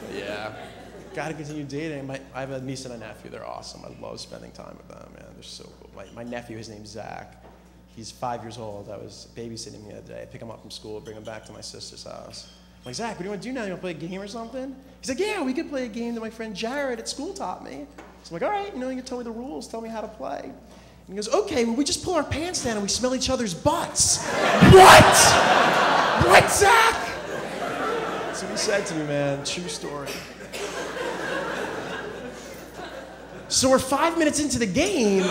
But yeah, gotta continue dating. I have a niece and a nephew. They're awesome. I love spending time with them, man. They're so cool. My nephew, his name's Zach. He's 5 years old. I was babysitting him the other day. I pick him up from school, bring him back to my sister's house. I'm like, Zach, what do you want to do now? You want to play a game or something? He's like, yeah, we could play a game that my friend Jared at school taught me. So I'm like, all right, you can tell me the rules, tell me how to play. And he goes, okay, well, we just pull our pants down and we smell each other's butts. What? What, Zach? That's what he said to me, man. True story. So we're 5 minutes into the game.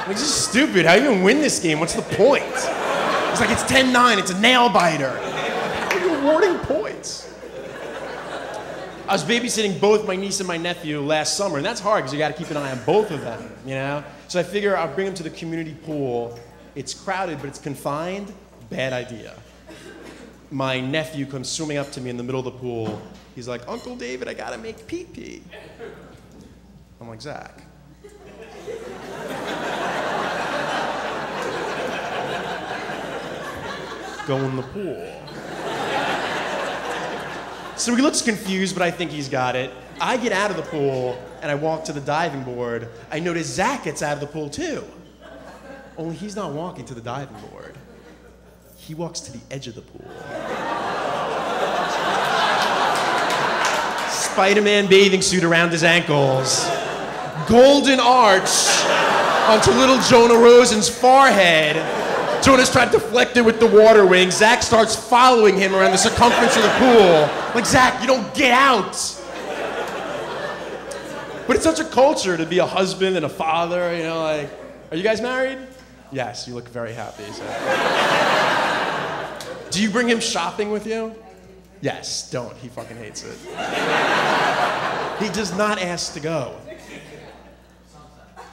Like, this is stupid. How are you gonna win this game? What's the point? It's like, it's 10-9, it's a nail biter. How are you awarding points? I was babysitting both my niece and my nephew last summer, and that's hard because you gotta keep an eye on both of them, So I figure I'll bring them to the community pool. It's crowded, but it's confined. Bad idea. My nephew comes swimming up to me in the middle of the pool. He's like, Uncle David, I gotta make pee-pee. I'm like, Zach. Go in the pool. So he looks confused, but I think he's got it. I get out of the pool, and I walk to the diving board. I notice Zach gets out of the pool, too. Only he's not walking to the diving board. He walks to the edge of the pool. Spider-Man bathing suit around his ankles. Golden arch onto little Jonah Rosen's forehead. Jonah's tried to deflect it with the water wing. Zach starts following him around the circumference of the pool. Like, Zach, you don't get out. But it's such a culture to be a husband and a father, are you guys married? Yes, you look very happy. So. Do you bring him shopping with you? Yes, don't. He fucking hates it. He does not ask to go.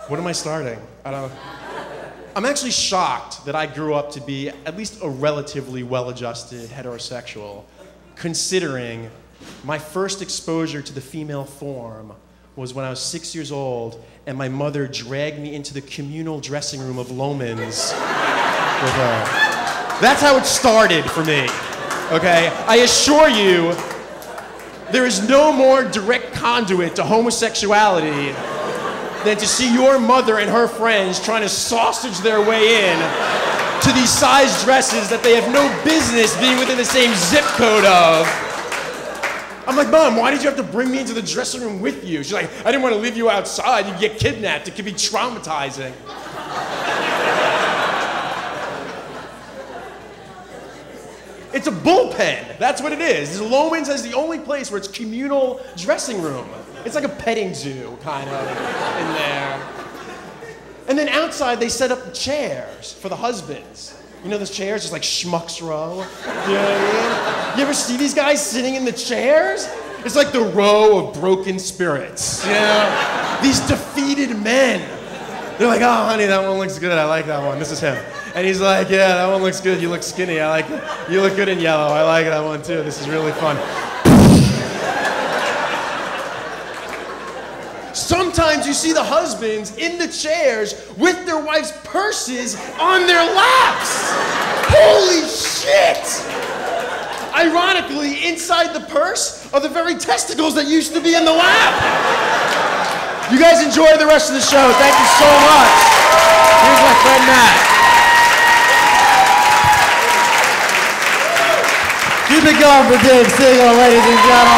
What am I starting? I don't know. I'm actually shocked that I grew up to be at least a relatively well-adjusted heterosexual, considering my first exposure to the female form was when I was 6 years old and my mother dragged me into the communal dressing room of Loman's with her. That's how it started for me, okay? I assure you, there is no more direct conduit to homosexuality than to see your mother and her friends trying to sausage their way in to these size dresses that they have no business being within the same zip code of. I'm like, Mom, why did you have to bring me into the dressing room with you? She's like, I didn't want to leave you outside. You'd get kidnapped. It could be traumatizing. It's a bullpen. That's what it is. Loman's is the only place where it's communal dressing room. It's like a petting zoo, kind of, in there. And then outside, they set up the chairs for the husbands. You know those chairs, just like schmucks row? You know what I mean? You ever see these guys sitting in the chairs? It's like the row of broken spirits, These defeated men. They're like, oh, honey, that one looks good. I like that one. This is him. And he's like, yeah, that one looks good. You look skinny. I like it. You look good in yellow. I like that one, too. This is really fun. Sometimes you see the husbands in the chairs with their wives' purses on their laps. Holy shit! Ironically, inside the purse are the very testicles that used to be in the lap. You guys enjoy the rest of the show. Thank you so much. Here's my friend Matt. Keep it going for Dave Siegel, ladies and gentlemen.